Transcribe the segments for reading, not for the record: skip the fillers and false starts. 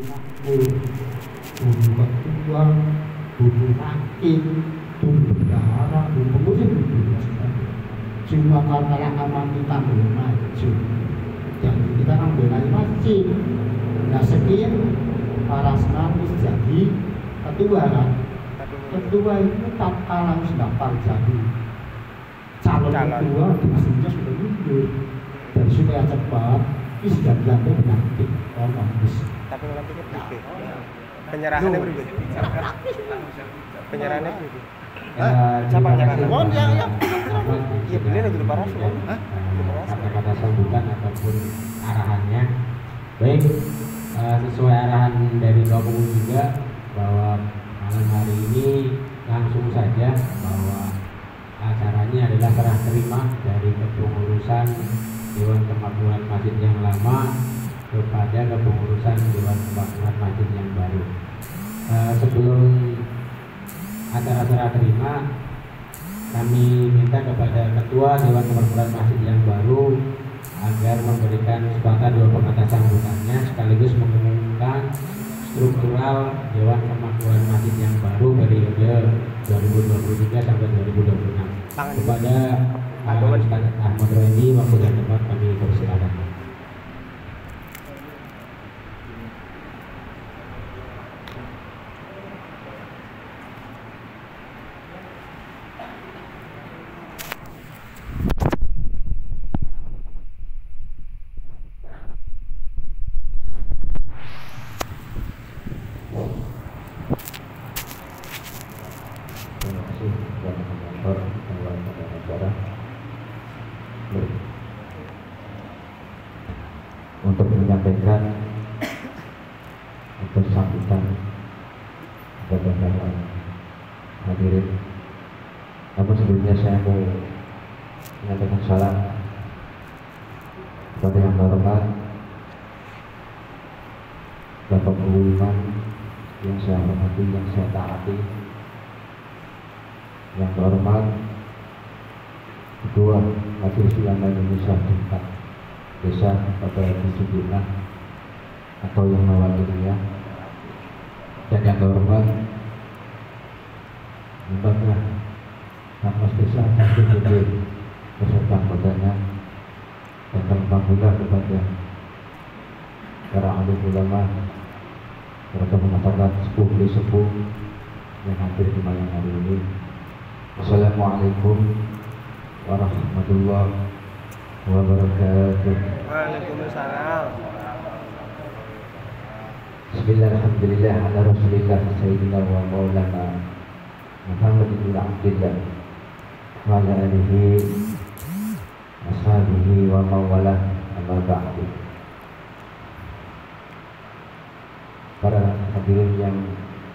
makmur, bumbu ketua, bumbu makin, bumbu darah, bumbu musim, semua kata aman kita belum maju. Jadi kita kan benahi masjid. Nah sekian para senamis jadi ketua kan. Ketua itu tak kalah daftar jadi calon ketua di masjidnya sudah mundur. Dan supaya cepat, ini sudah dilantik penyakit. Tapi nantinya berbeda. Penyerahannya berbeda. Penyerahannya berbeda. Siapa penyerahan? Oh ya. Iya beliau lagi lebaran semua. Kata-kata sambutan ataupun arahannya. Baik, sesuai arahan dari Ketua Umum juga bahwa malam hari ini langsung saja bahwa acaranya adalah serah terima dari kepengurusan Dewan Kemakmuran Masjid yang lama kepada kepengurusan Dewan Kemakmuran Masjid yang baru. Sebelum acara serah terima, kami minta kepada Ketua Dewan Kemakmuran Masjid yang baru agar memberikan sepatah dua kata sambutannya sekaligus mengumumkan struktural Dewan Kemakmuran Masjid yang baru periode 2023 sampai 2026. Kepada Ustaz Ahmad Roendi, waktu dan tempat kami persilakan. Untuk menyampaikan untuk sambutan kepada para hadirin. Namun sebelumnya saya mau menyampaikan salam kepada yang terhormat Bapak Guru Imam yang saya hormati, yang saya taati, yang terhormat Ketua Majelis Ulama Indonesia tingkat Desa Bapak Haji Sudirman atau yang mewakilinya, dan yang terhormat Lembaga Kammas Desa KPPD beserta anggotanya, dan terutama pula kepada para alim ulama, para masyarakat sepuh yang hadir di malam hari ini. Assalamualaikum warahmatullahi wabarakatuh. Waalaikumsalam. Bismillahirrahmanirrahim. Ala Rasulillah Sayyidina wa Maulana Muhammadin Abdillah wa ala alihi ashabihi wa mawalah amma ba'du. Para hadirin yang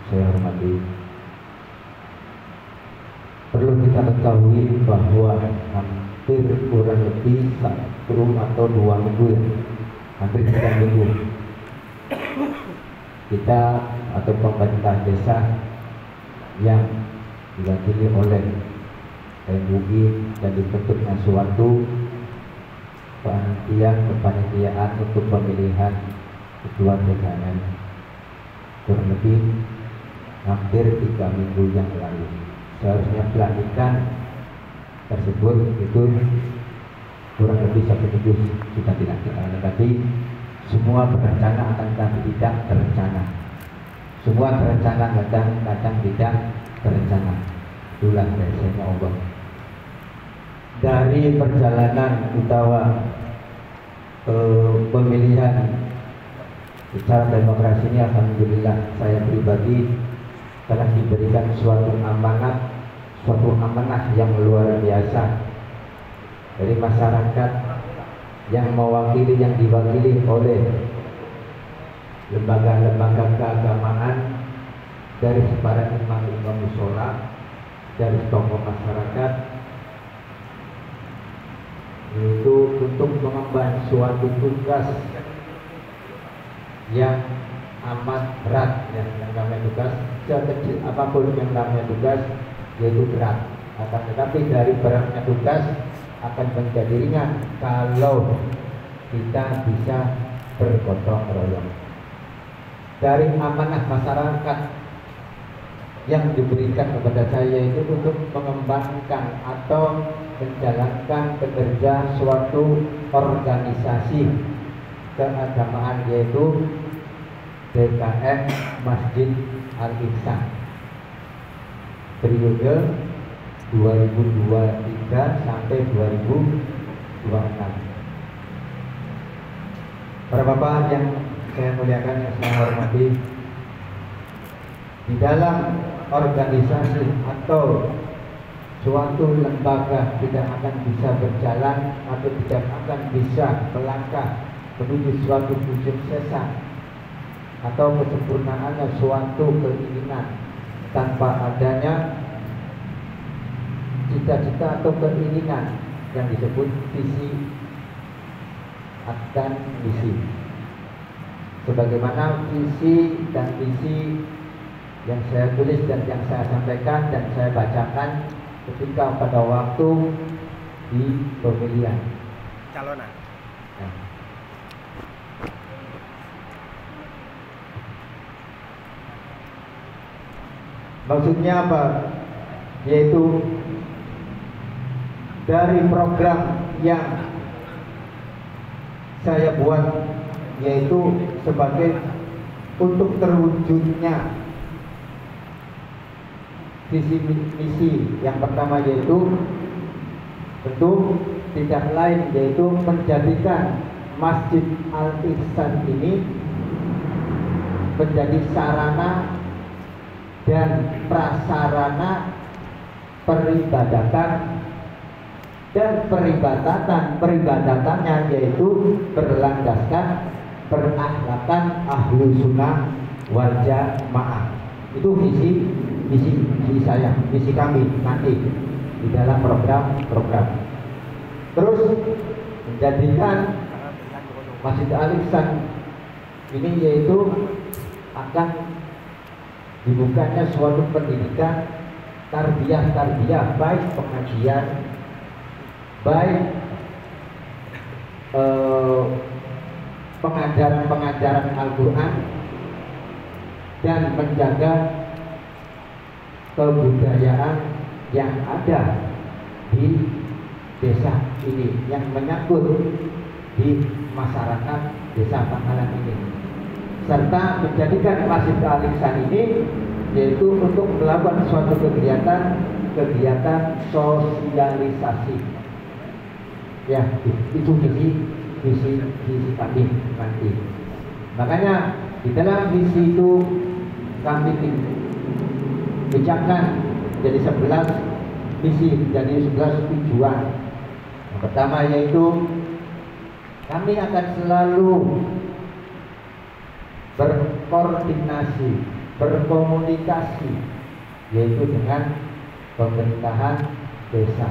saya hormati, perlu kita ketahui bahwa hampir kurang lebih 1 atau 2 minggu ya, hampir 3 minggu kita atau pemerintah desa yang diwakili oleh MUI dan dibentuknya suatu kepanitiaan untuk pemilihan ketua DKM kurang lebih hampir 3 minggu yang lalu. Seharusnya pelantikan tersebut itu kurang lebih 1 minggu sudah dilakukan, tapi semua berencana akan tapi tidak terencana. Semua terencana kadang tidak terencana. Itulah rahasianya Allah. Dari perjalanan utawa pemilihan secara demokrasi ini, alhamdulillah saya pribadi telah diberikan suatu amanah yang luar biasa dari masyarakat yang diwakili oleh lembaga-lembaga keagamaan, dari para imam-imam mushola, dari tokoh masyarakat, yaitu untuk mengemban suatu tugas yang amat berat, yang namanya tugas sekecil apapun yang namanya tugas yaitu berat. Akan tetapi dari beratnya tugas akan menjadi ringan kalau kita bisa bergotong royong. dari amanah masyarakat yang diberikan kepada saya itu untuk mengembangkan atau menjalankan bekerja suatu organisasi keagamaan, yaitu DKM Masjid Al-Ihsan periode 2023 sampai 2026. Para bapak yang saya muliakan, yang saya hormati, di dalam organisasi atau suatu lembaga tidak akan bisa berjalan atau tidak akan bisa melangkah menuju suatu kesuksesan atau kesempurnaannya suatu keinginan tanpa adanya cita-cita atau keinginan yang disebut visi dan misi. Sebagaimana visi dan misi yang saya tulis dan yang saya sampaikan dan saya bacakan ketika pada waktu di pemilihan calonan. Nah. Maksudnya apa? Yaitu dari program yang saya buat, yaitu sebagai untuk terwujudnya visi misi yang pertama, yaitu tentu tidak lain yaitu menjadikan Masjid Al-Ihsan ini menjadi sarana dan prasarana peribadatan, dan peribadatannya yaitu berlandaskan berakhlakan ahlu sunnah wal jamaah. Itu visi saya, visi kami nanti di dalam program. Terus menjadikan Masjid Al-Ihsan ini yaitu akan dibukanya suatu pendidikan tarbiyah, baik pengajian, baik pengajaran Al-Quran, dan menjaga kebudayaan yang ada di desa ini, yang menyangkut di masyarakat desa Pangkalan ini, serta menjadikan Masjid Al-Ihsan ini yaitu untuk melakukan suatu kegiatan sosialisasi. Ya, itu visi kami nanti. Makanya di dalam visi itu kami pecahkan jadi 11 visi, jadi 11 tujuan. Yang pertama yaitu kami akan selalu berkoordinasi, berkomunikasi, yaitu dengan pemerintahan desa,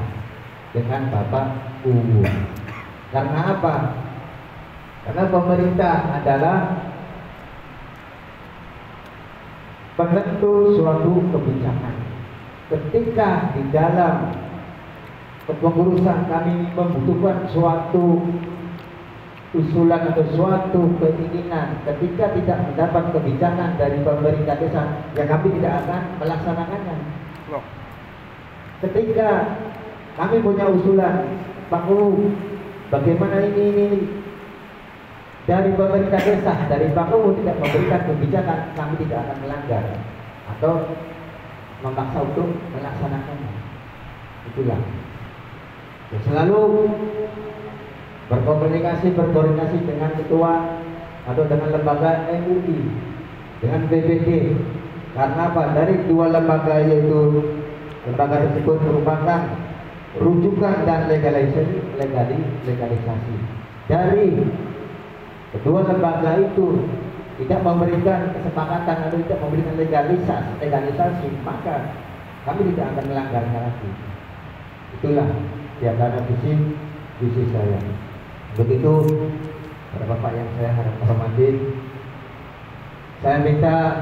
dengan Bapak UU. Karena apa? Karena pemerintah adalah penentu suatu kebijakan. Ketika di dalam kepengurusan kami membutuhkan suatu usulan atau suatu keinginan, ketika tidak mendapat kebijakan dari pemerintah desa, ya kami tidak akan melaksanakannya. Ketika kami punya usulan, Pak U, bagaimana ini dari pemerintah desa, dari Pak U tidak memberikan kebijakan, kami tidak akan melanggar atau memaksa untuk melaksanakannya. Itulah ya, selalu berkoordinasi dengan ketua atau dengan lembaga MUI, dengan BPD. Karena apa? Dari dua lembaga yaitu lembaga tersebut merupakan rujukan dan legalisasi. Dari kedua lembaga itu tidak memberikan kesepakatan atau tidak memberikan legalisasi, maka kami tidak akan melanggarnya lagi. Itulah di antara visi saya. Begitu para bapak yang saya hormati, saya minta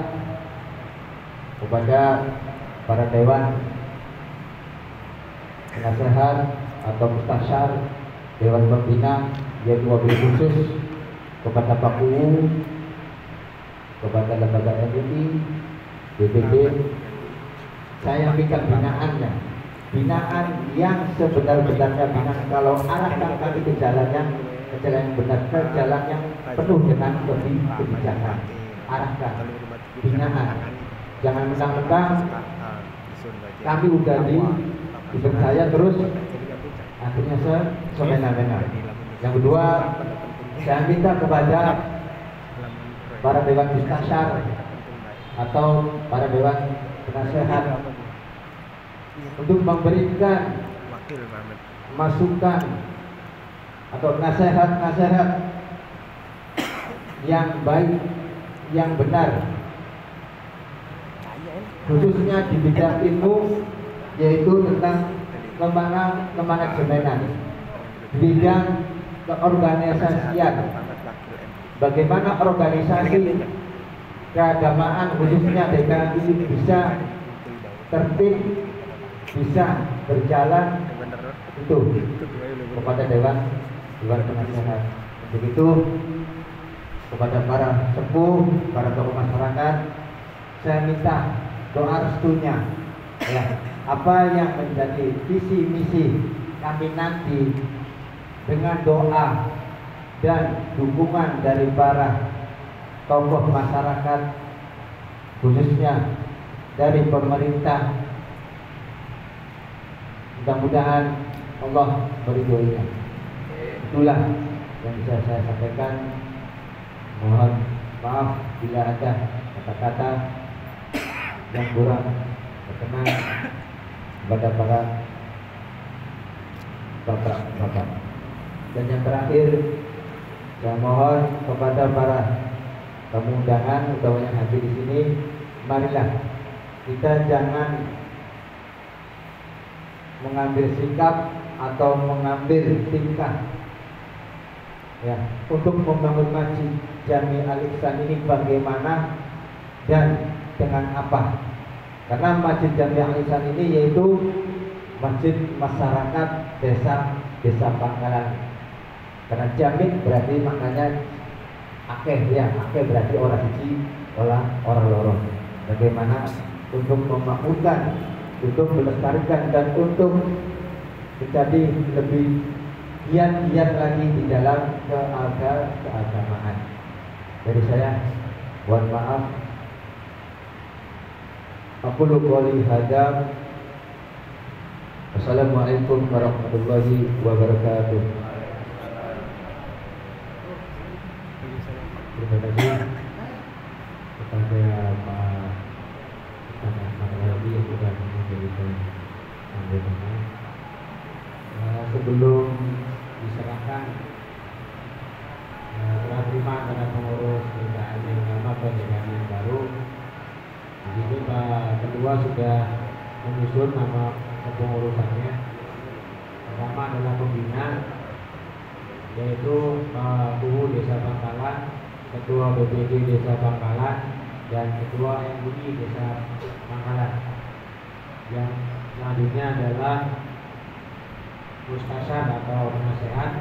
kepada para dewan penasehat atau mustasyar, dewan pembina, yaitu wabil khusus kepada Pak UU, kepada lembaga MUI, BPD, saya minta binaannya, binaan yang sebenar-benarnya binaan. Kalau arahkan kami ke jalan yang benar, ke jalan yang penuh dengan kebijakan, arahkan binaan. Jangan mentang-mentang kami udah dipercaya terus akhirnya semena-mena. Yang kedua, saya minta kepada para dewan mustasyar atau para dewan penasehat untuk memberikan masukan atau nasihat-nasihat yang baik, yang benar, khususnya di bidang ilmu, yaitu tentang kemanajemenan, bidang keorganisasian, bagaimana organisasi keagamaan khususnya DKI ini bisa tertib, bisa berjalan, itu kepada dewan penasehat. Begitu kepada para sepuh, para tokoh masyarakat, saya minta doa restunya, ya, apa yang menjadi visi misi kami nanti dengan doa dan dukungan dari para tokoh masyarakat, khususnya dari pemerintah, mudah-mudahan Allah meridhoinya. Itulah yang bisa saya sampaikan. Mohon maaf bila ada kata-kata yang kurang berkenan kepada para bapak-bapak. Dan yang terakhir, saya mohon kepada para tamu undangan atau yang hadir di sini, marilah kita jangan mengambil sikap atau mengambil tingkah, ya, untuk membangun masjid Jami Al-Ihsan ini bagaimana dan dengan apa. Karena masjid Jami Al-Ihsan ini yaitu masjid masyarakat desa Pangkalan. Karena Jami berarti maknanya akeh, ya, akeh berarti orang siji, orang lorong. Bagaimana untuk memakmurkan, untuk melestarikan dan untuk menjadi lebih giat lagi di dalam keagamaan. Dari saya, mohon maaf. Aqulu qouli hadza. Assalamualaikum warahmatullahi wabarakatuh. Terima kasih kepada Pak Ustaz Ahmad Rabi yang sudah memberikan sambutan. Sebelum diserahkan serah terima kepada pengurus DKM yang lama ke DKM yang baru, di sini Pak Ketua sudah menyusun nama kepengurusannya. Pertama adalah pembina, yaitu Pak Kuhu Desa Pangkalan, Ketua BPD Desa Pangkalan, dan Ketua MUI Desa Pangkalan. Yang selanjutnya adalah Mustasyar atau penasehat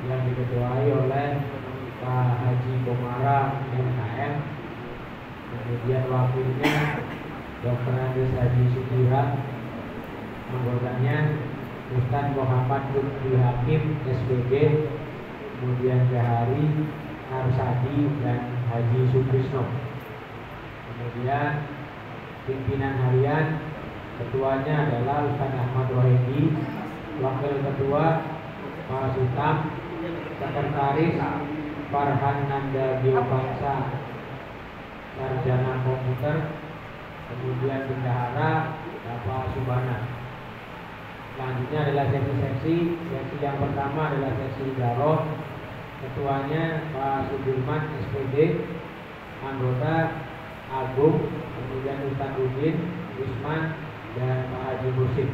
yang diketuai oleh Pak Haji Komara MKM, kemudian wakilnya Dr. Andes Haji Sudira, anggotanya Ustaz Muhammad Lutfi Hakim SPG, kemudian Jahari Arsadi dan Haji Sukrisno. Kemudian pimpinan harian, ketuanya adalah Ustaz Ahmad Wahidi, wakil ketua Pak Sutam, sekretaris Farhan Nanda Biobangsa, sarjana komputer, kemudian bendahara Bapak Subhana. Selanjutnya adalah seksi-seksi. Seksi yang pertama adalah seksi Daroh, ketuanya Pak Sudirman SPD, anggota Agung, kemudian Ustaz Udin, Usman, dan Pak Haji Mursid.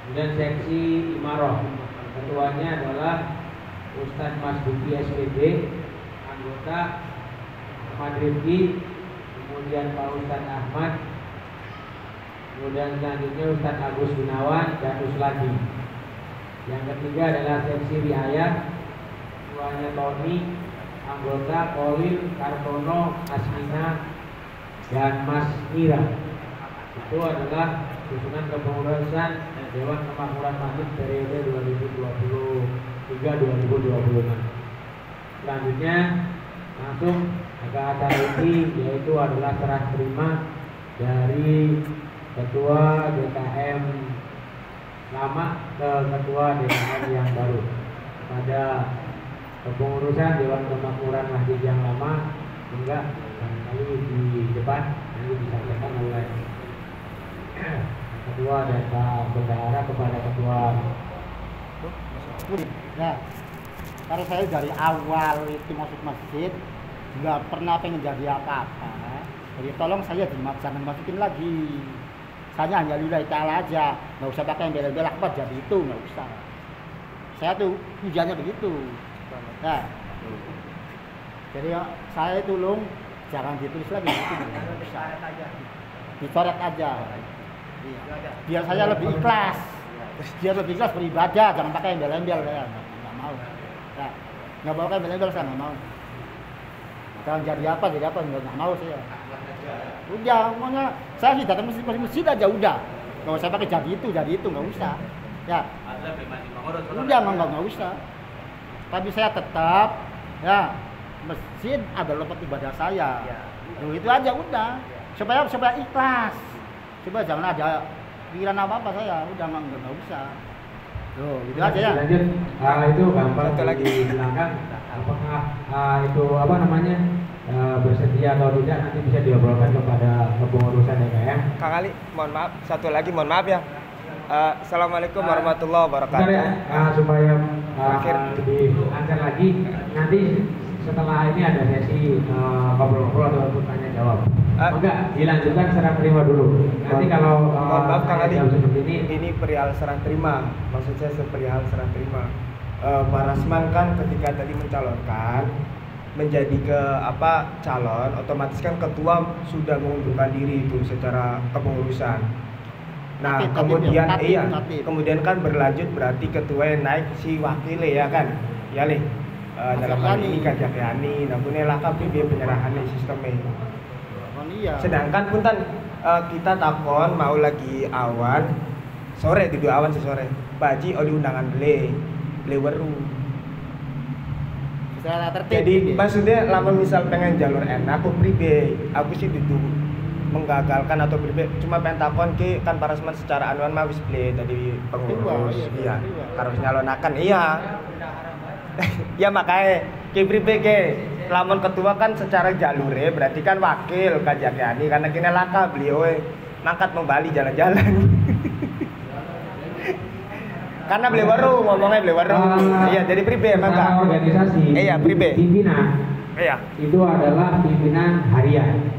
Kemudian seksi Imaroh, ketuanya adalah Ustaz Mas Duki SPD, anggota Ahmad Rifki, kemudian Pak Ustaz Ahmad, kemudian selanjutnya Ustaz Agus Gunawan dan Usladi. Yang ketiga adalah seksi Riayah, ketuanya Tony, anggota Kolil, Kartono, Asmina, dan Mas Mira. Itu adalah susunan kepengurusan Dewan Kemakmuran Masjid periode 2023-2026. Selanjutnya langsung ke acara ini, yaitu adalah serah terima dari Ketua DKM lama ke Ketua DKM yang baru. Pada kepengurusan Dewan Kemakmuran Masjid yang lama, enggak barangkali di depan nanti disampaikan oleh Ketua dan Pak Bendahara kepada Ketua. Nah, karena saya dari awal itu masuk masjid nggak pernah pengen jadi apa-apa. Jadi tolong saya jangan masukin lagi. Saya hanya lillahi ta'ala aja, nggak usah pakai yang bela-bela apa jadi itu, nggak usah. Saya tuh tujuannya begitu. Nah, jadi saya tolong jangan ditulis lagi, dicoret aja. Biar saya lebih ikhlas, biar lebih ikhlas beribadah, jangan pakai embel-embel ya, nggak mau. Nah, nggak mau pakai embel-embel, saya nggak mau. Jangan jadi apa nggak mau saya. Udah, pokoknya saya sih datang masjid aja udah. Nggak usah pakai jadi itu nggak usah. Ya, udah nggak usah. Tapi saya tetap ya masjid adalah tempat ibadah saya. Itu aja udah. Supaya ikhlas. Coba jangan ada pikiran apa saya, udah nggak usah. Tuh, gitu aja ya. Lanjut, itu gampang lagi di belakang. Apakah itu apa namanya bersedia atau tidak nanti bisa diobrolkan kepada kepengurusan DKM. Kang Ali, mohon maaf ya. Assalamualaikum warahmatullahi wabarakatuh. Ya, supaya lebih lancar lagi, nanti setelah ini ada sesi ngobrol-ngobrol atau tanya jawab. Enggak, dilanjutkan serah terima dulu. Nanti kalau mohon maaf Kang Ali, seperti ini perihal serah terima. Maksud saya perihal serah terima. Pak Rasman kan ketika tadi mencalonkan menjadi calon, otomatis kan ketua sudah mengundurkan diri itu secara kepengurusan. Nah, kemudian kan berlanjut berarti ketua yang naik si wakil ya kan? Ya leh. Dalam hal ini Kajak Yani, namun lah dia penyerahan sistemnya. Sedangkan punten kita takon mau lagi awan sore di awan sesore. Baji oleh undangan beli weru. Jadi maksudnya lama misal pengen jalur enak aku pribe, aku sih duduk menggagalkan atau pribe cuma pengen takon ke kan Parasman secara anuan mah wis beli tadi pengurus iya harus nyalonakan iya. Ya makanya ke pribe ke lamun ketua kan secara jalure berarti kan wakil Kajak Yani karena kini laka beliau mangkat membali jalan-jalan. Karena beli baru ngomongnya beli baru. Iya, jadi pribe maka organisasi. Iya, pribe. Pimpinan. Iya. Itu adalah pimpinan harian.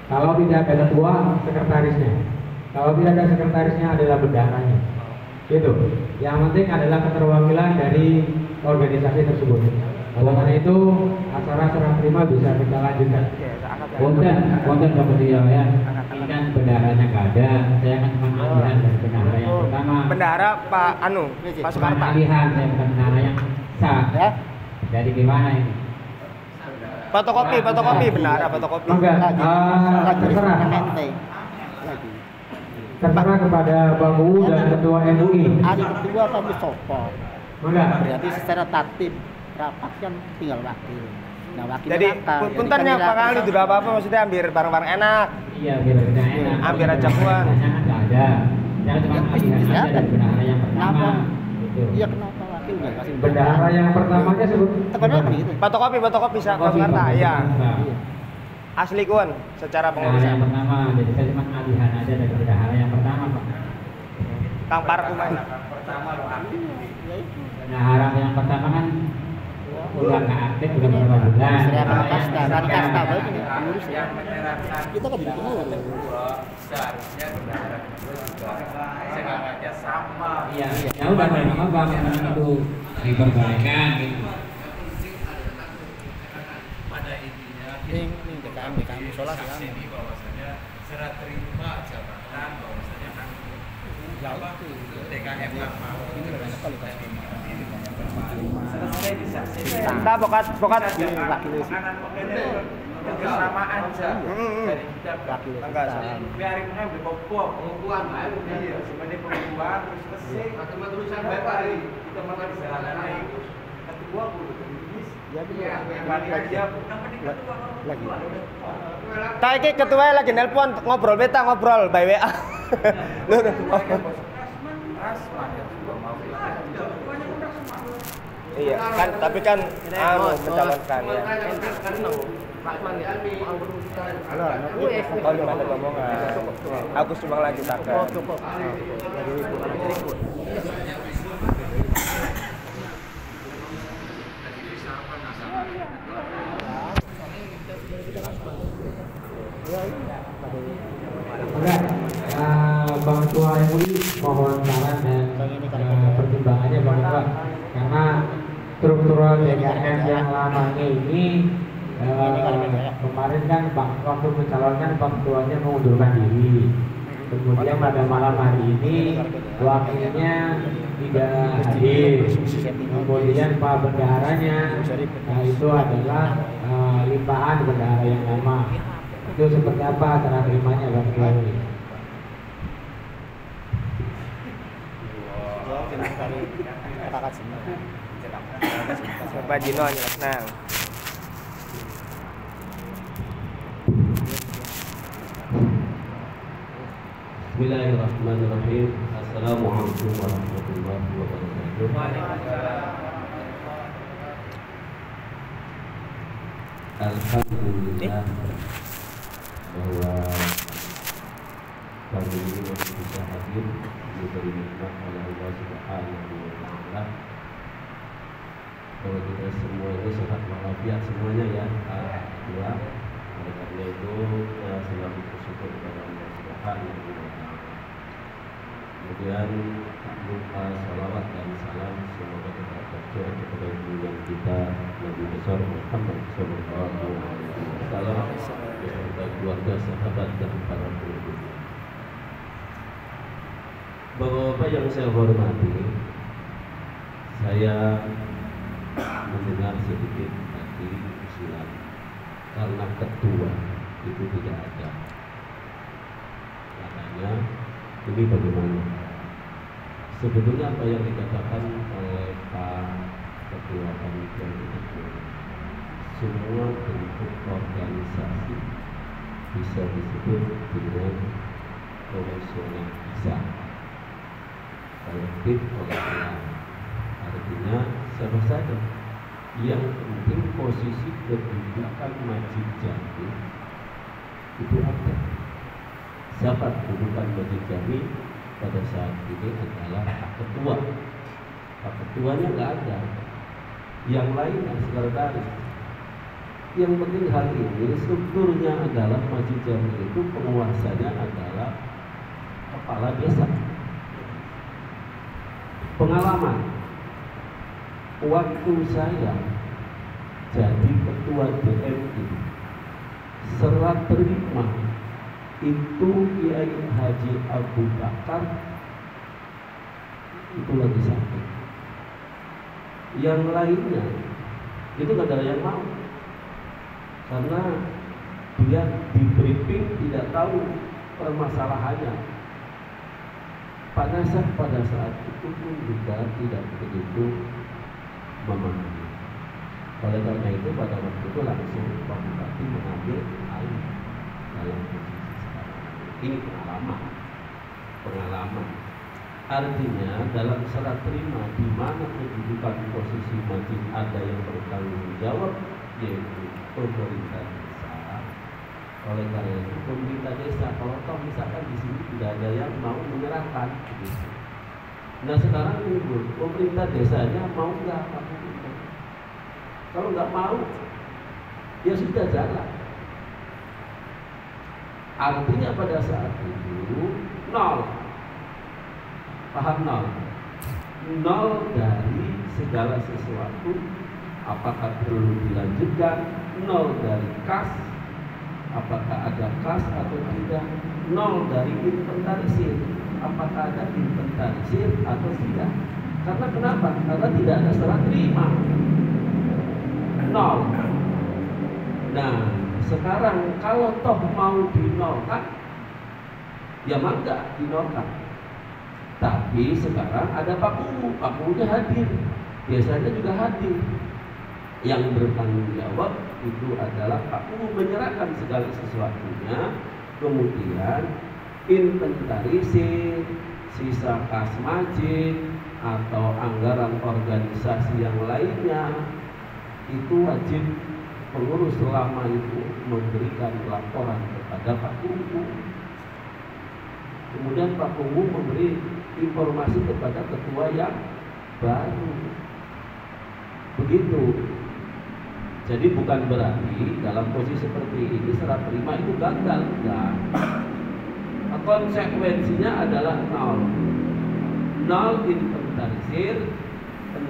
Kalau tidak ada ketua, sekretarisnya. Kalau tidak ada sekretarisnya adalah bendaharanya. Gitu. Yang penting adalah keterwakilan dari organisasi tersebut. Oleh karena itu, acara serah terima bisa kita lanjutkan. Konten kemudian ya. Ini kan bendaharanya nggak ada. Saya kan cuma alihan dari bendahara yang pertama. Bendahara Pak Pak Soekarno. Alihan saya bukan bendahara yang sah. Ya. Jadi gimana ini? Fotokopi bendahara fotokopi. Enggak. Terserah. Terserah kepada Bang Uu dan Ketua MUI. Ada ketua tapi sopor. Enggak. Berarti secara tatib rapat kan tinggal wakil. Nah, wakil jadi puntennya Pak Kali tidak apa-apa maksudnya ambil barang-barang enak. Iya, biar enak. Ambil aja uang. Enggak ada. Jangan cuma alihan dari bendahara yang pertama. Iya, kenapa wakil enggak kasih bendahara yang pertamanya sebut fotokopi Jakarta iya. Asli kun secara pengurusan yang pertama jadi saya cuma alihan aja dari bendahara yang pertama Pak. Kang Parku main pertama lo aktif. Bendahara yang pertama kan udah nggak aktif udah berapa bulan. Kasta baik ini pengurus ya. Kita kan bikin aja. Seharusnya bendahara segalanya sama. Iya. Ya udah memang Bang itu diperbolehkan gitu. Pada intinya Ini DKM musola saksi ini bahwasanya serah terima jabatan bahwasanya kan DKM nggak mau. Ini banyak kali selesai bisa Kita pokat anak pokoknya kebersamaan aja dari kita enggak salah. biarin aja beli popok pengukuhan iya sebagai pengukuhan terus selesai cuma tulisan bapak kita malah bisa naik kedua puluh ya balik aja Lagi. Tak iki ketua lagi nelpon ngobrol beta ngobrol by WA. Iya kan tapi kan mencalonkan ya. Halo, gimana ngomongan? Aku cuma lagi takkan. Enggak, Bang Tua MUI mohon saran dan pertimbangannya Bang Tua, karena struktural DKM yang lamanya ini kemarin kan waktu mencalonkan Bang Tuanya mengundurkan diri, kemudian pada malam hari ini wakilnya tidak hadir, kemudian Pak Bendaharanya itu adalah limpahan bendahara yang lama. Itu seperti apa cara terimanya Bang Tua? Bapak Jino nang. Bismillahirrahmanirrahim. Assalamualaikum warahmatullahi wabarakatuh. Alhamdulillah bahwa kami ini masih bisa hadir diberi nikmat oleh Allah Subhanahu wa Ta'ala. Bahwa kita semua ini sehat walafiat semuanya ya. Alhamdulillah. Oleh karena itu selalu bersyukur kepada Allah Subhanahu wa Ta'ala. Kemudian tak lupa salawat dan salam semoga tetap tercurah kepada junjungan kita Nabi besar Muhammad sallallahu alaihi wasallam beserta keluarga, sahabat dan para pengikut. Bapak-bapak yang saya hormati, saya mendengar sedikit tadi usulan karena ketua itu tidak ada. Katanya ini bagaimana? Sebetulnya apa yang dikatakan oleh Pak Ketua Panitia itu semua bentuk organisasi bisa disebut dengan komisioner bisa kolektif kolektif. Artinya siapa saja yang penting posisi kedudukan Masjid Jami itu ada. Siapa kedudukan Masjid Jami pada saat ini adalah Pak Ketua. Pak Ketuanya nggak ada, yang lain sekretaris. Yang penting hari ini strukturnya adalah Masjid Jami itu penguasanya adalah kepala desa. Pengalaman waktu saya jadi ketua DMI, serah terima itu Kiai Haji Abu Bakar itu lagi sakit. Yang lainnya itu gak ada yang mau, karena dia di briefing tidak tahu permasalahannya. Pak Nasar pada saat itu pun juga tidak begitu memahami. Oleh karena itu pada waktu itu langsung Pak Bupati mengambil alih dalam posisi sekarang. Ini pengalaman. Artinya dalam serah terima di mana kedudukan posisi masjid ada yang bertanggung jawab, yaitu pemerintah desa. Oleh karena itu pemerintah desa, kalau toh misalkan di sini tidak ada yang mau menyerahkan, gitu. Nah sekarang ini pemerintah desanya mau nggak? Kalau nggak mau, ya sudah jalan. Artinya pada saat itu nol, paham nol? Nol dari segala sesuatu. Apakah perlu dilanjutkan? Nol dari kas. Apakah ada kas atau tidak? Nol dari inventarisir. Apakah ada inventarisir atau tidak? Karena kenapa? Karena tidak ada serah terima, nol. Nah, sekarang kalau toh mau dinolkan, ya mangga dinolkan. Tapi sekarang ada Pak Kumu hadir, biasanya juga hadir. Yang bertanggung jawab itu adalah Pak Kumu menyerahkan segala sesuatunya, kemudian inventarisir sisa kas masjid atau anggaran organisasi yang lainnya, itu wajib pengurus lama itu memberikan laporan kepada Pak Kumu. Kemudian Pak Kumu memberi informasi kepada ketua yang baru. Begitu. Jadi bukan berarti dalam posisi seperti ini serah terima itu gagal. Nah, konsekuensinya adalah nol. Nol inventarisir,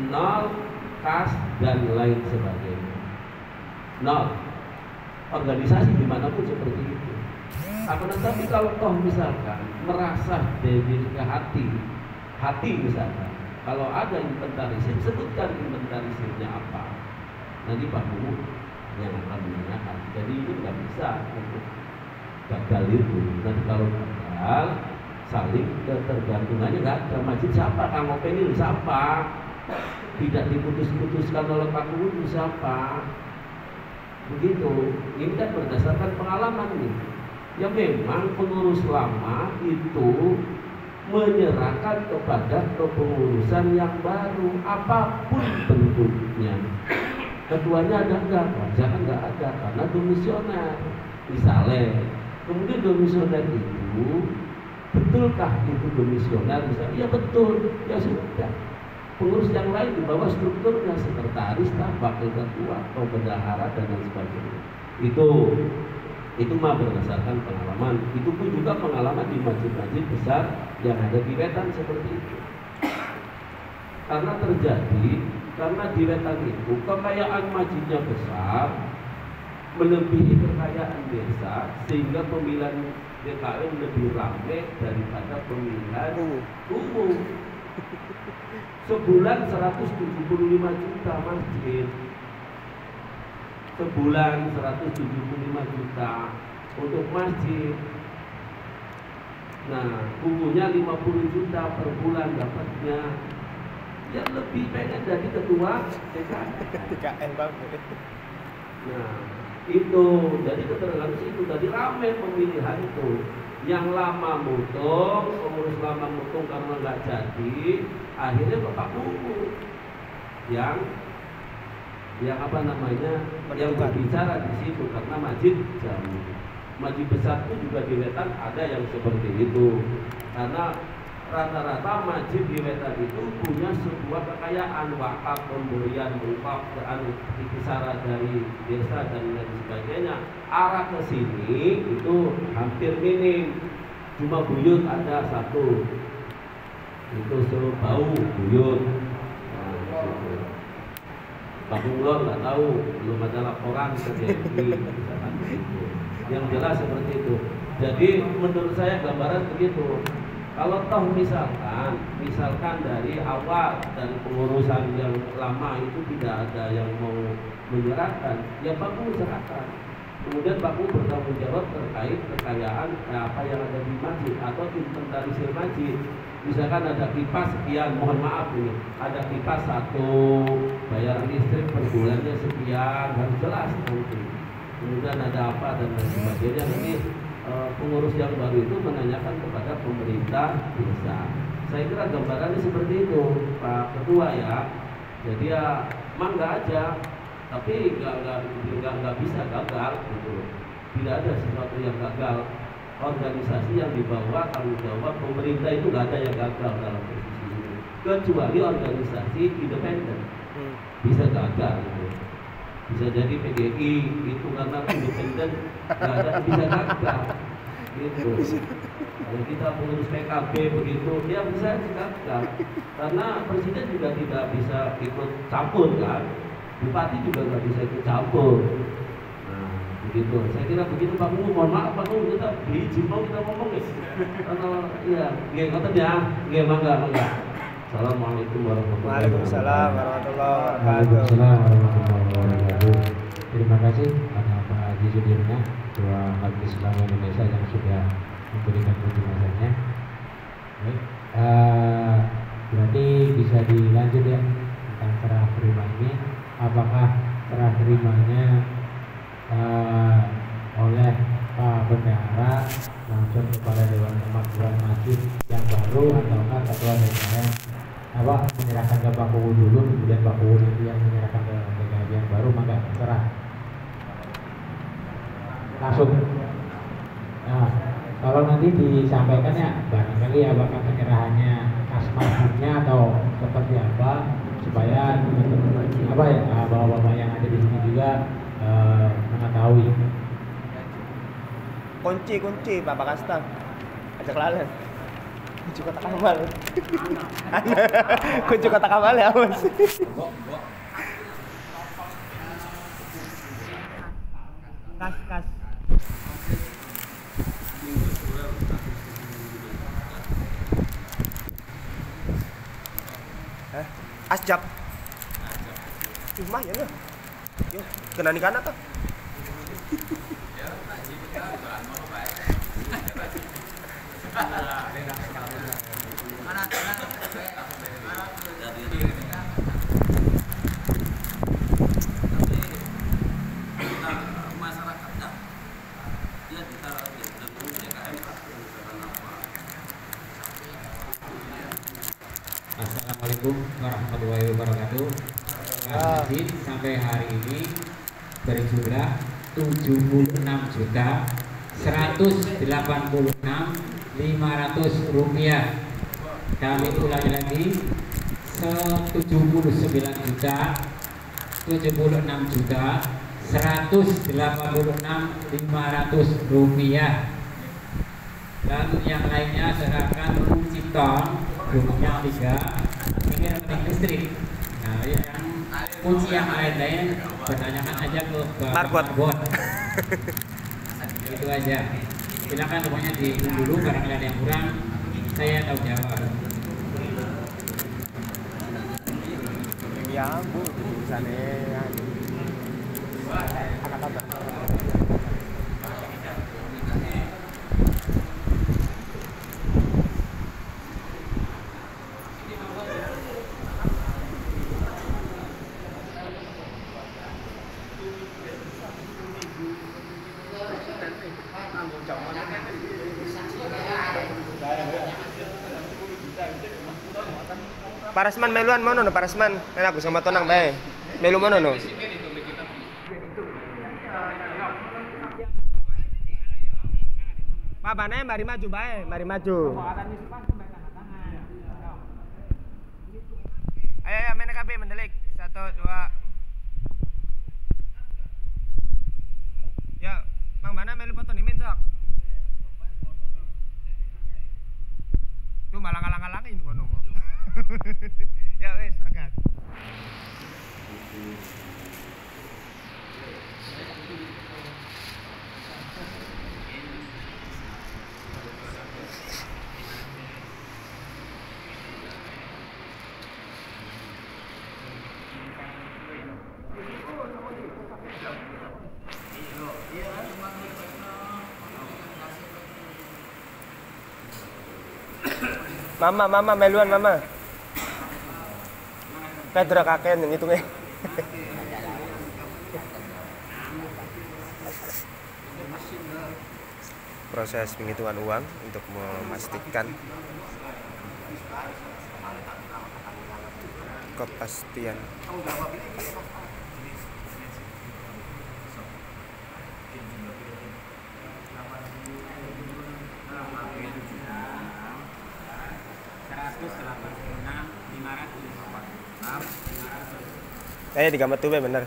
nol kas dan lain sebagainya. Nol. Organisasi dimanapun seperti itu. Akan tetapi kalau toh misalkan merasa dari ke hati misalkan, kalau ada inventarisir, sebutkan inventarisirnya apa. Nanti Pak Kumu yang akan menanyakan. Jadi itu nggak bisa untuk gagal itu. Nanti kalau gagal, saling ketergantungannya nggak ada. Masjid siapa? Kang Openil siapa? Tidak diputus-putuskan oleh Pak Kumu itu siapa? Begitu. Ini kan berdasarkan pengalaman nih. Ya memang pengurus lama itu menyerahkan kepada kepengurusan yang baru apapun bentuknya. Ketuanya ada enggak? Jangan enggak ada karena komisioner. Misalnya, kemudian komisioner itu betulkah itu komisioner? Misalnya, iya betul, ya sudah. Pengurus yang lain di bawah strukturnya sekretaris, wakil ketua, atau bendahara dan lain sebagainya. Itu mah berdasarkan pengalaman. Itu pun juga pengalaman di masjid-masjid besar yang ada di Wetan seperti itu. Karena di Wetan itu kekayaan masjidnya besar, melebihi kekayaan desa, sehingga pemilihan DKM lebih ramai daripada pemilihan umum. Sebulan 175 juta masjid. Sebulan 175 juta untuk masjid. Nah, bukunya 50 juta per bulan dapatnya. Ya lebih pengen jadi ketua DKM banget. Nah, itu jadi keterangan itu tadi ramai pemilihan itu. Yang lama mutung, pengurus lama mutung karena nggak jadi, akhirnya Bapak Kumu yang apa namanya, yang berbicara di situ karena masjid jauh. Masjid besar itu juga di Wetan ada yang seperti itu. Karena rata-rata masjid di Wetan itu punya sebuah kekayaan wakaf, pemberian wakaf, kisaran dari desa dan lain sebagainya. Arah ke sini itu hampir minim. Cuma buyut ada satu. Itu bau buyut. Nah, gitu. Pak Bunglon nggak tahu, belum ada laporan ke DPI, misalkan begitu. Yang jelas seperti itu. Jadi menurut saya gambaran begitu. Kalau toh misalkan dari awal dari pengurusan yang lama itu tidak ada yang mau menyerahkan, ya Pak Kumu serahkan. Kemudian Pak Kumu bertanggung jawab terkait kekayaan apa yang ada di masjid atau inventarisir masjid. Misalkan ada kipas sekian, mohon maaf ini, ada kipas satu, bayaran listrik per bulannya sekian, harus jelas nanti. Kemudian ada apa dan lain sebagainya. Nanti pengurus yang baru itu menanyakan kepada pemerintah desa. Saya kira gambarannya seperti itu, Pak Ketua ya. Jadi ya mangga aja, tapi nggak bisa gagal gitu. Tidak ada sesuatu yang gagal. Organisasi yang dibawa tanggung jawab pemerintah itu nggak ada yang gagal dalam posisi ini, kecuali organisasi independen bisa gagal gitu. Bisa jadi PGI itu karena independen nggak ada bisa gagal gitu. Kalau kita pengurus PKB begitu dia bisa gagal karena presiden juga tidak bisa ikut campur kan, bupati juga nggak bisa ikut campur. Begitu, saya kira begitu Pak Kumu. Mohon maaf Pak Kumu, kita beli izin mau kita ngomong ya. Karena iya, nggak ngotot ya, nggak mangga. Assalamualaikum warahmatullahi Waalaikumsalam warahmatullahi wabarakatuh. Waalaikumsalam warahmatullahi wabarakatuh. Terima kasih kepada Pak Haji Sudirna, Ketua Majelis Ulama Indonesia yang sudah memberikan penjelasannya. Baik, berarti bisa dilanjut ya tentang serah terima ini. Apakah serah terimanya oleh Pak Bendahara langsung kepada Dewan Kemakmuran Masjid yang baru, ataukah Ketua DPR menyerahkan ke Pak Kuwu dulu, kemudian Pak Kuwu nanti yang menyerahkan ke DPR yang baru, maka serah langsung. Nah, kalau nanti disampaikan ya barangkali apakah penyerahannya kasmahunya atau seperti apa, supaya bapak-bapak yang ada di sini juga mengetahui. Kunci Bapak Kasta. Ajak lalan. Kunci kotak amal. Kunci kotak amal ya, Mas. Kas. Asjab. Cuma ya loh. Yo, kena nikah tuh. Assalamualaikum warahmatullahi wabarakatuh. Masjid sampai hari ini berjumlah 76.186.500 rupiah. Kami ulangi lagi, 76.186.500 rupiah. Lalu yang lainnya serahkan kunci tong rumahnya 3, ini rekening listrik. Nah, yang kunci yang lain-lain bertanyakan aja ke Bapak Marbot. Itu aja. Silakan semuanya dihitung dulu, barangkali ada yang kurang saya tahu jawab. Ya, Bu, sana anak-anak. Parasman meluan mana no Parasman? Enak aku sama tonang bae. Melu mana no? Pak Bane mari maju bae, mari maju. Ayo main KB mendelik. 1 2. Ya, Mang Bana melu foto nimin sok. Tuh malah ngalang-alangin kono kok. Ya wes rekat. Mama meluan mama. Pedra kakek yang hitungnya. Proses penghitungan uang untuk memastikan kepastian. Digambar tuh bener.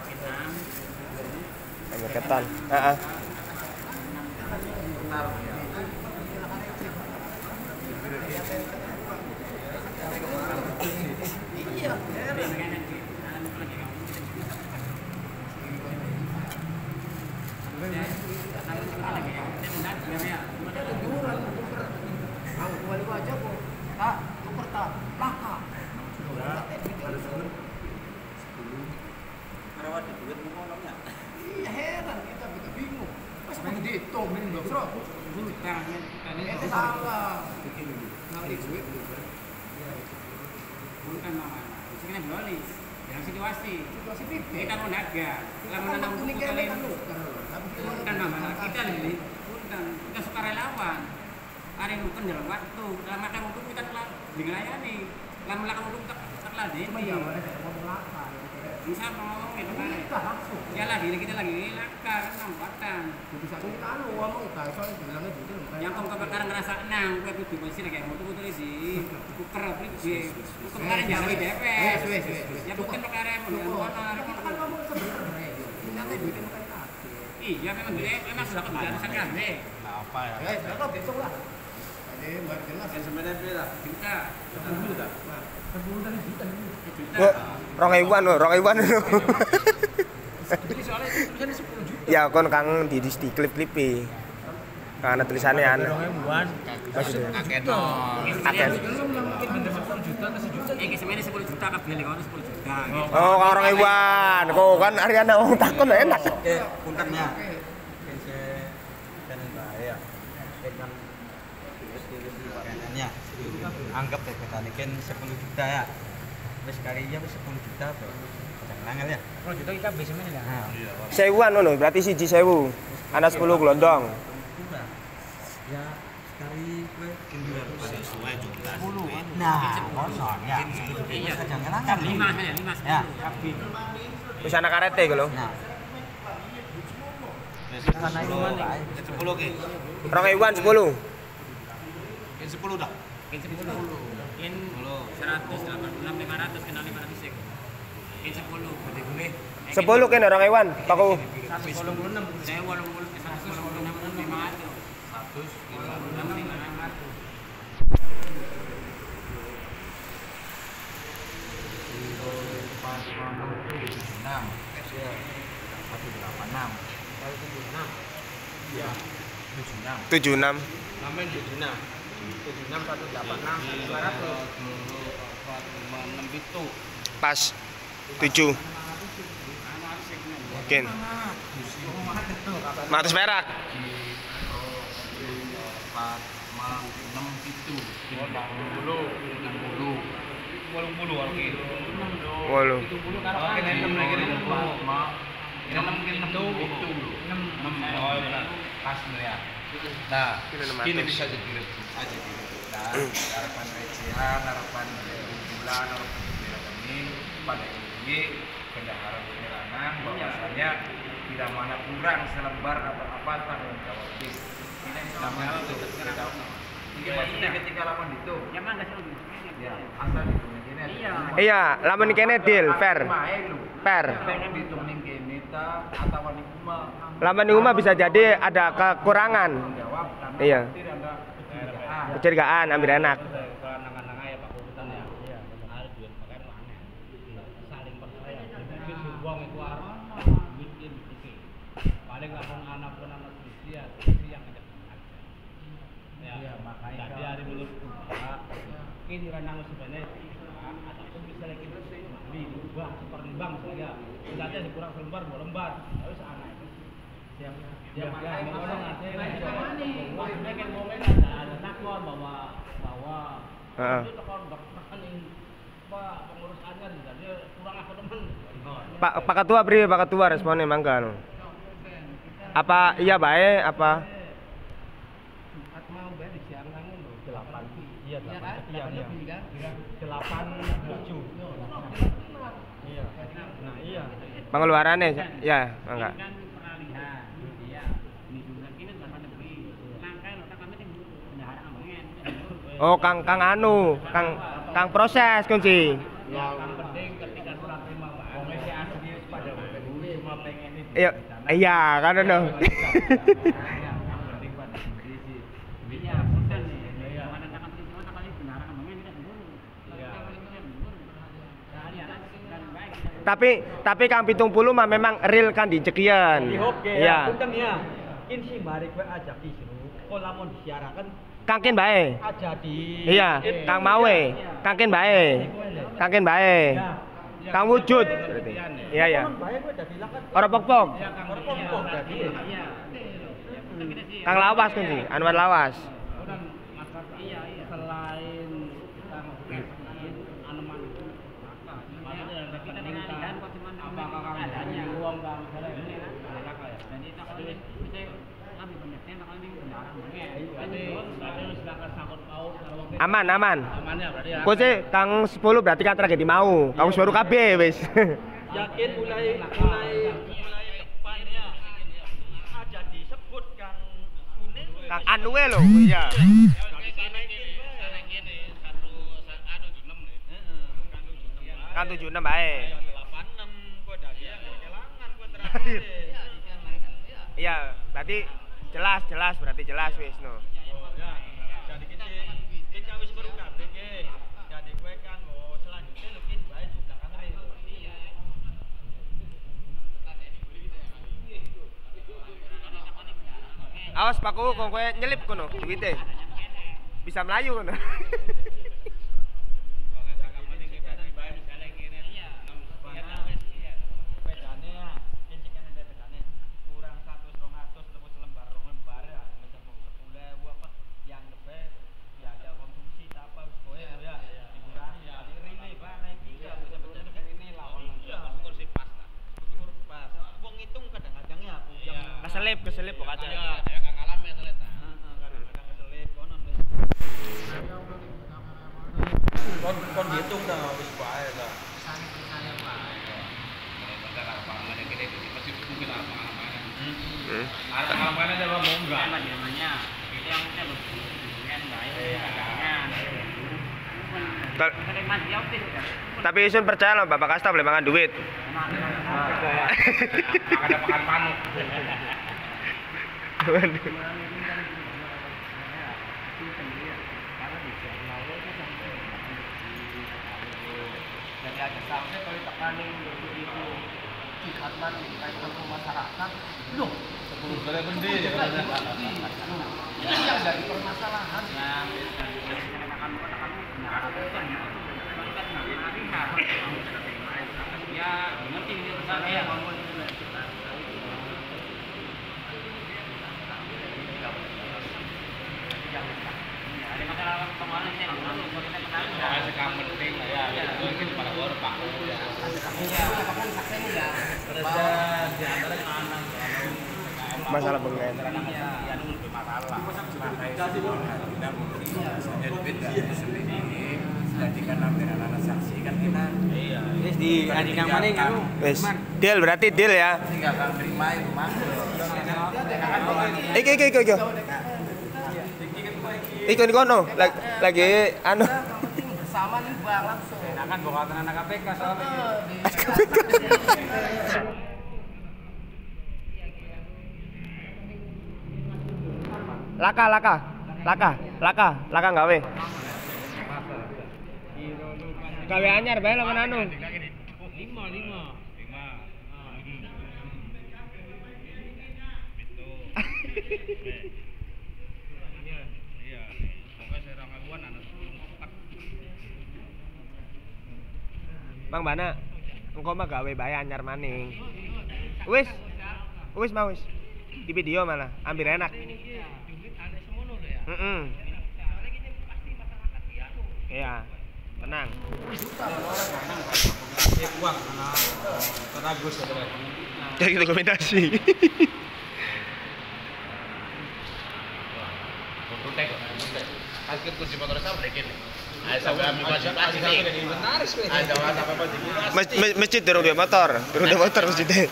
Gambar ketan. Salah. Nanti gue bukan nama. Isinya beli. Yang situasi ini kan menaga. Kalau menanam buku kalian bukan nama kita ini. Bukan kita suka relawan. Ada yang bukan dalam waktu. Lama kan untuk kita dilayani. Lama lakukan untuk terladeni. Bisa ngomong gitu kan. Ya lagi kita lagi laka kan nampatan. Yang kamu kebakaran ngerasa nang, gue di polisi lagi mutu-mutu sih. Kuker itu kemarin jadi DP. Ya bukan perkara iya memang dia memang sudah kebijakan sekali. Nah apa ya? Berapa besok lah. Ada baru jelas. Yang sebenarnya berapa? Juta. 10 juta. 10 dari juta. Rong Iwan. Soalnya tulisannya 10 juta. Ya kon kang di klip-klipi. Karena tulisannya an. Maksudnya Aken. Ini sebenarnya 10 juta kabeh lek ono 10 juta. Oh, orang Iwan. Kok kan Ariana wong takon enak. Puntennya. Kanannya. Anggap deh petani kan 10 juta ya. Wis karinya wis 10 juta. Jangan ya. 10 juta kita bisa men ya. Sewuan ngono, berarti 1.000. Ana 10 glondong. Ya, sekali kowe Sesuai juta. nah, kosong ya. Iya, Jangan 5 ya, 5 ya. kabeh. Wis ana karete ku lho. Nah, Sana itu mana? 10 ke. Rong Iwan 10. Kan 10 dah. Kin 10. Kin 186 500 kena 500 sek. Kin 10 gede gue. 10 kene Rong Iwan, paku. 186. Saya 80 186 500. 186 500. Ya. 76. Sampai 76. 76 186 200. Itu. Pas. 7. Ken. 100 perak. 8. Nah, ini bisa jadi aja harapan recehan, harapan bulan, harapan ini pada ini bendahara penyerangan bahwasanya tidak mana kurang selembar apa tanggung jawab bis. Ini namanya itu ini maksudnya ketika lawan itu. Ya mah enggak sih. Ya, asal dihitung ini. Iya, lamun kene deal fair. Fair. Pengen dihitung kene ta atau wani kuma. Lamun di rumah bisa jadi ada kekurangan. Jawab karena Iya. tidak ada Kecurigaan ambil enak. Nangang-nangang ya Pak Kutan ya. Iya, ada duit pakai aneh. Saling percaya. Mungkin buang itu arah bikin bikin. Paling langsung anak pun anak Kristen yang ngajak aja. Ya, makanya jadi hari dulu ini ranang sebenarnya ataupun misalnya kita beli buang seperti bank saja. Misalnya dikurang selembar 2 lembar, harus anak itu. Siap. Ya, orang nanti kan momen ada nakon bahwa itu kalau Pak pengurusannya jadi kurang aku temen. Pak Ketua beri Pak Ketua responnya mangga. Apa iya baik apa? Mau bayar di siang nangun loh 8. Iya 8 iya. 8 7. Iya. Nah, iya. Pengeluarannya ya, mangga. Oh, Kang anu, Kang proses kunci. Yang penting ketika surat terima Pak, asli pada cuma pengen itu. Iya, kan dong. Tapi Kang 70 mah memang real kan dicekian. Iya. Punten ya. Kin sing mari kowe ajak isu. Kok lamun disiarakan Kang kin bae. aja di Iya, Kang Mawe. Kang kin bae. Kang kin bae. Kang wujud. Iya ya. bae kowe udah bilang kan Ora pok-pok. orang pokok dadi. Kang Lawas kan sih, Anwar Lawas. Iya, selain kita ngeberesin aneman itu maksudnya yang terpenting apakah adanya uang bang ini kakak ya dan itu kalau bisa lebih banyaknya kalau ini berarti sedangkan sangkut paut Aman ya berarti ya kok sih Kang 10 berarti kan tragedi mau Kang suara kabeh wis. Yakin mulai depan ya aja disebut Kang Kunir Kang Anwe lho iya. Kan 76 bae. 86 kok dari ya kelangan kok terakhir. Iya, berarti jelas berarti jelas wis no. Ya, jadi kita wis baru kabeh ke. Jadi kowe kan mau selanjutnya lukin bae di belakang rel. Awas Pak kok kowe nyelip kono duwite. Bisa melayu kono. Keselip kok aja. ya gak ngalami ternyata Kadang-kadang keselip konon wis. Kon dihitung dah wis bae dah. Tapi Isun percaya loh Bapak Kasta boleh makan duit. ada makan panuk Jadi ada sampai kalau tekanin begitu khidmat dikaitkan ke masyarakat, loh, boleh bendi ya ini yang jadi permasalahan. Ya, ngerti ini saya. Ada masalah kemana sih? Sekarang penting ya, itu mungkin pada baru Pak. Masalah bengen. Wis di adinang maning aku. Wis, deal berarti deal ya. Tinggal kang terima itu mah. Iki. Ikut kono lagi anu. Bersama nih Bang langsung. Enakan bawa anak KPK soalnya. Laka gawe. Gawe anyar bae lawan anu. 5. Iya. Pokoknya serang aguan anak 4. Bang Bana, engko mah gawe bae anyar maning. Wis mau wis. Di video malah, ambil enak. Iya, tenang. Uang karena Agus ya. Jadi dokumentasi. Kan kursi motor saya breakin. Ayo sampai ambil konsultasi nih. Ada apa Masjid durung dia motor masjidnya.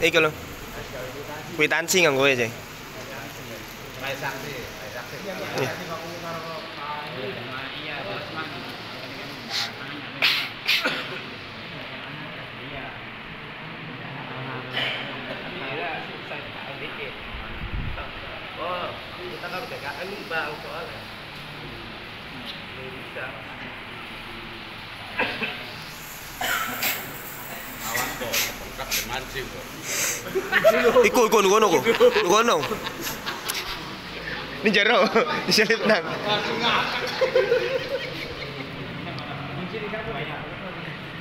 Iki lho. Kwitansi nganggo aja. Oh, kita kan BKN Bang soalnya. Bisa. awan kok, pengkap dan mancing kok. Iku ngono. Ini jero, diselip nang.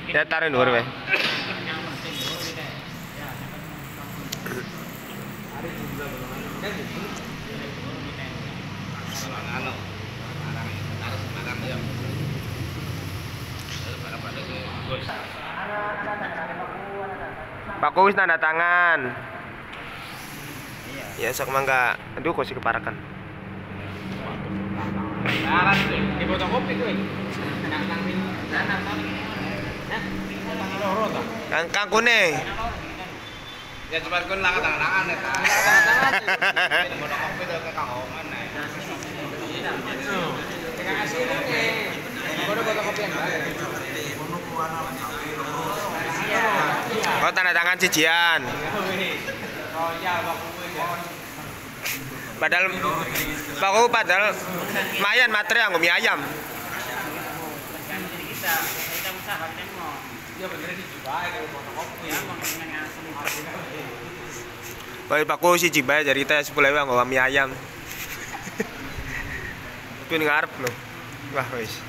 Ya taruh dhuwur wae. Pak Kuwis tanda tangan. Ya sok mangga. Aduh kok sih keparakan. Aras di fotokopi kowe. Kang Kune. Ya cuma kun lang tangan eta. Tangan. Fotokopi teh ke kaongan nah. Kayak asli nih. Fotokopian. Oh tanda tangan cijian. Oh iya Padahal mayan materi anggo mie ayam. Kalau Pak Kuwis si Cibai jadi kita 10.000 anggo mie ayam. Tapi ngarep loh. Wah wis.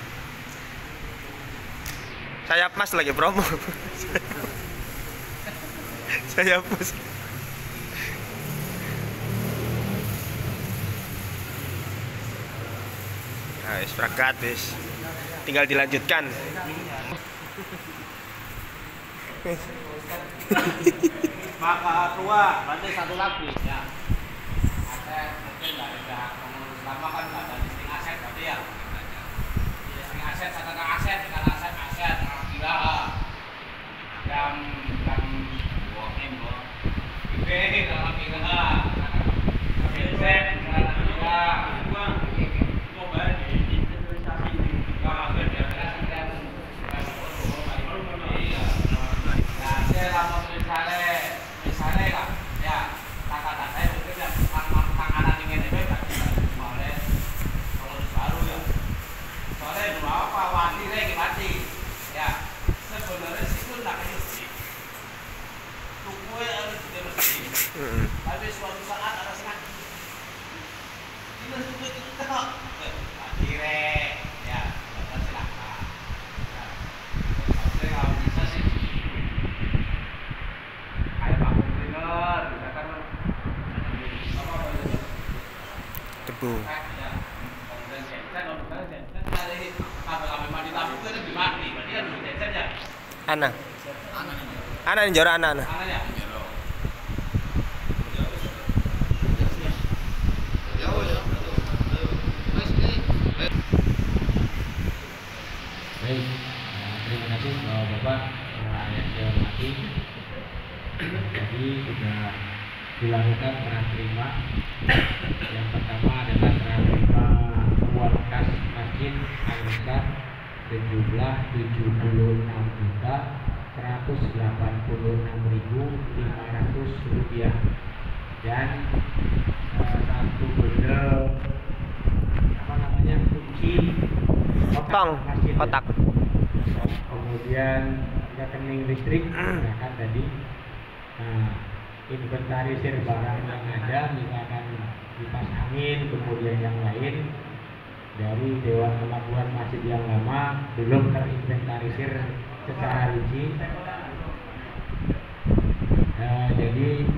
Saya Mas lagi promo. Saya Mas. Nah, berangkat wis. Tinggal dilanjutkan. Maka tua berarti satu lagi ya. Aset mungkin nggak ada pengurus lama kan nggak ada listing aset berarti ya. Listing aset katakan aset kira jam Oke, dalam kira aset misalnya lah ya kata-kata saya mungkin yang tanganan ingin itu oleh pengurus baru ya soalnya dulu apa mati ya sebenarnya sih itu nggak mesti tukunya harus mesti tapi suatu saat ada sangat ini tukunya itu kena mati ya silakan ya kalau bisa sih Tebu. Ana yang jora ana. Baik, terima kasih Bapak yang saya hormati. Jadi sudah dilakukan serah terima. Yang pertama adalah serah terima uang kas masjid Al-Ikhlas sejumlah 76.186.500 rupiah dan satu bendel kunci kotak. Kemudian rekening listrik misalkan tadi. Inventarisir barang yang ada misalkan kipas angin kemudian yang lain dari Dewan Kemakmuran Masjid yang lama belum terinventarisir secara rinci. Jadi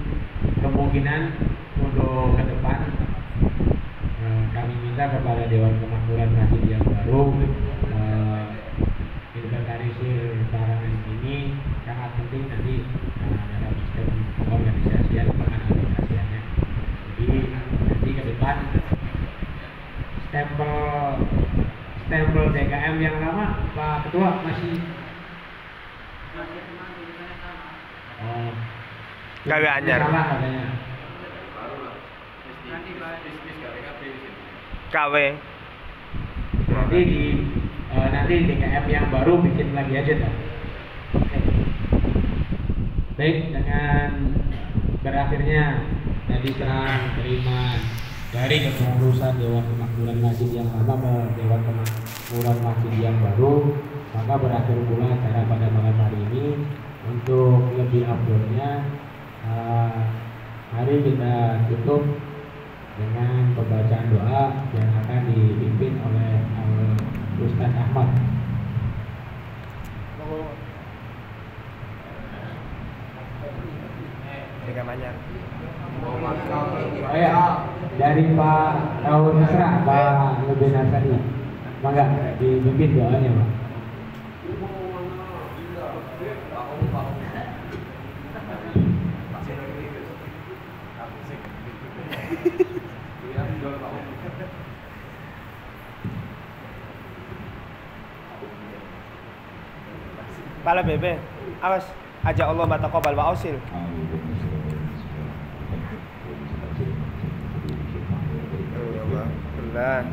kemungkinan untuk ke depan kami minta kepada Dewan Kemakmuran Masjid yang baru inventarisir barang ini sangat penting nanti dalam sistem pengorganisasian pengadministrasiannya. Jadi nanti ke depan stempel DKM yang lama Pak Ketua masih gawe anyar. KW. Nanti nanti DKM yang baru bikin lagi aja dah. Baik, dengan berakhirnya tadi serah terima dari kepengurusan Dewan Kemakmuran Masjid yang lama ke Dewan Kemakmuran Masjid yang baru, maka berakhir pula acara pada malam hari ini. Untuk lebih update-nya, mari kita tutup dengan pembacaan doa yang akan dipimpin oleh Ustaz Ahmad. Tiga banyak. Oh ya, dari Pak Tahun Mesra, Pak Lebih Nasari, mangga dipimpin doanya, Pak. Kepala bebe, awas ajak Allah mataqabbal wa ausil. Ya Allah, benar.